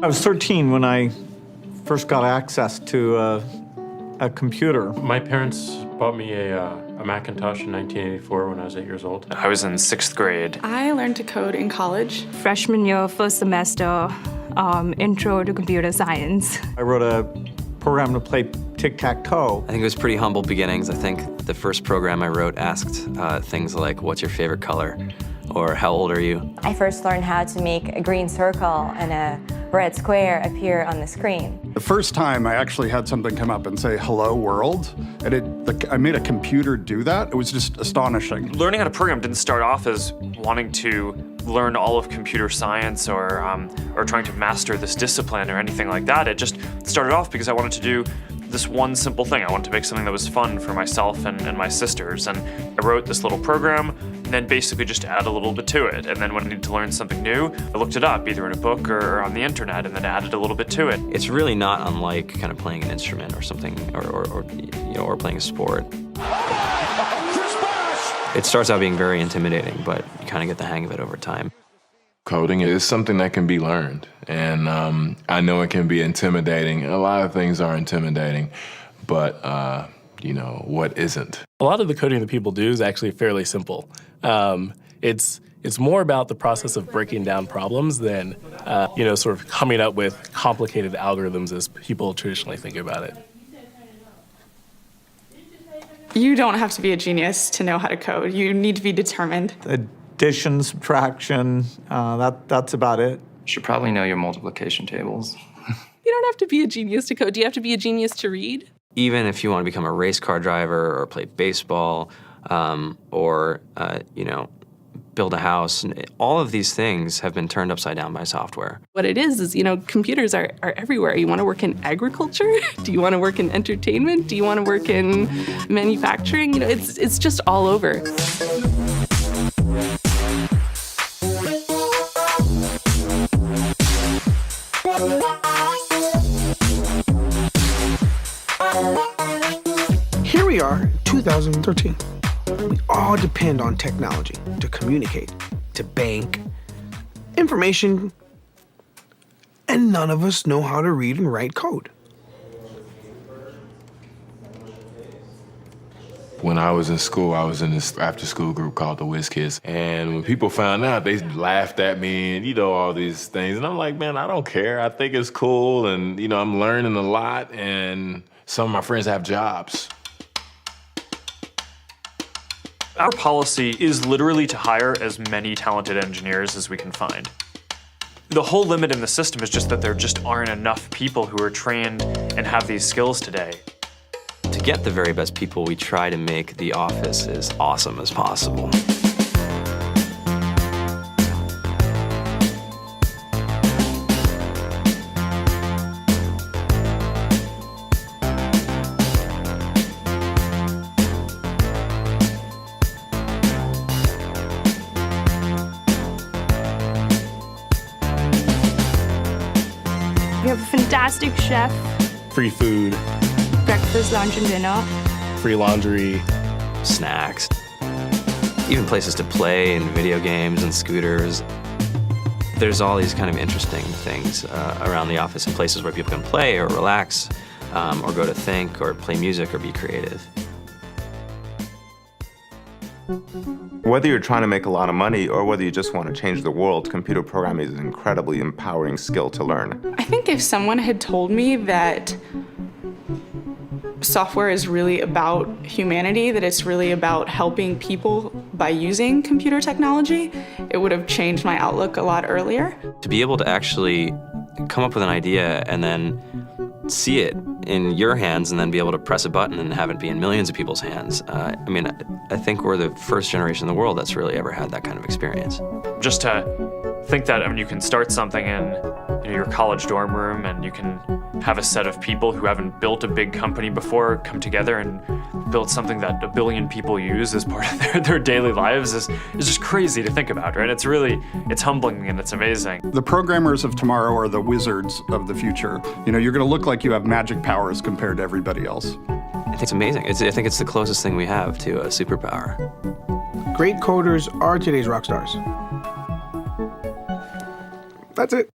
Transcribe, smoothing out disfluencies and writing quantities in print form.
I was 13 when I first got access to a computer. My parents bought me a Macintosh in 1984 when I was 8 years old. I was in 6th grade. I learned to code in college. Freshman year, first semester, intro to computer science. I wrote a program to play tic-tac-toe. I think it was pretty humble beginnings. I think the first program I wrote asked things like, what's your favorite color? Or how old are you? I first learned how to make a green circle and a red square appear on the screen. The first time I actually had something come up and say, hello world, and I made a computer do that. It was just astonishing. Learning how to program didn't start off as wanting to learn all of computer science or trying to master this discipline or anything like that. It just started off because I wanted to do this one simple thing. I wanted to make something that was fun for myself and my sisters. And I wrote this little program and then basically just add a little bit to it. And then when I needed to learn something new, I looked it up either in a book or on the internet and then added a little bit to it. It's really not unlike kind of playing an instrument or something, or playing a sport. It starts out being very intimidating, but you kind of get the hang of it over time. Coding is something that can be learned, and I know it can be intimidating. A lot of things are intimidating, but what isn't? A lot of the coding that people do is actually fairly simple. It's more about the process of breaking down problems than sort of coming up with complicated algorithms as people traditionally think about it. You don't have to be a genius to know how to code. You need to be determined. Addition, subtraction, that's about it. You should probably know your multiplication tables. You don't have to be a genius to code. Do you have to be a genius to read? Even if you want to become a race car driver or play baseball or build a house, all of these things have been turned upside down by software. What it is, computers are everywhere. You want to work in agriculture? Do you want to work in entertainment? Do you want to work in manufacturing? It's just all over. Here we are, 2013. We all depend on technology to communicate, to bank, information, and none of us know how to read and write code. When I was in school, I was in this after-school group called the Whiz Kids. And when people found out, they laughed at me and, all these things. And I'm like, man, I don't care. I think it's cool. And, I'm learning a lot. And some of my friends have jobs. Our policy is literally to hire as many talented engineers as we can find. The whole limit in the system is just that there just aren't enough people who are trained and have these skills today. To get the very best people, we try to make the office as awesome as possible. We have a fantastic chef. Free food. Breakfast, lunch, and dinner. Free laundry. Snacks. Even places to play and video games and scooters. There's all these kind of interesting things around the office and places where people can play or relax or go to think or play music or be creative. Whether you're trying to make a lot of money or whether you just want to change the world, computer programming is an incredibly empowering skill to learn. I think if someone had told me that software is really about humanity, that it's really about helping people by using computer technology, it would have changed my outlook a lot earlier. To be able to actually come up with an idea and then see it in your hands and then be able to press a button and have it be in millions of people's hands. I think we're the first generation in the world that's really ever had that kind of experience. Just to think that you can start something in your college dorm room and you can have a set of people who haven't built a big company before come together and build something that 1 billion people use as part of their daily lives is just crazy to think about, right? It's humbling and it's amazing. The programmers of tomorrow are the wizards of the future. You're going to look like you have magic powers compared to everybody else. I think it's amazing. I think it's the closest thing we have to a superpower. Great coders are today's rock stars. That's it.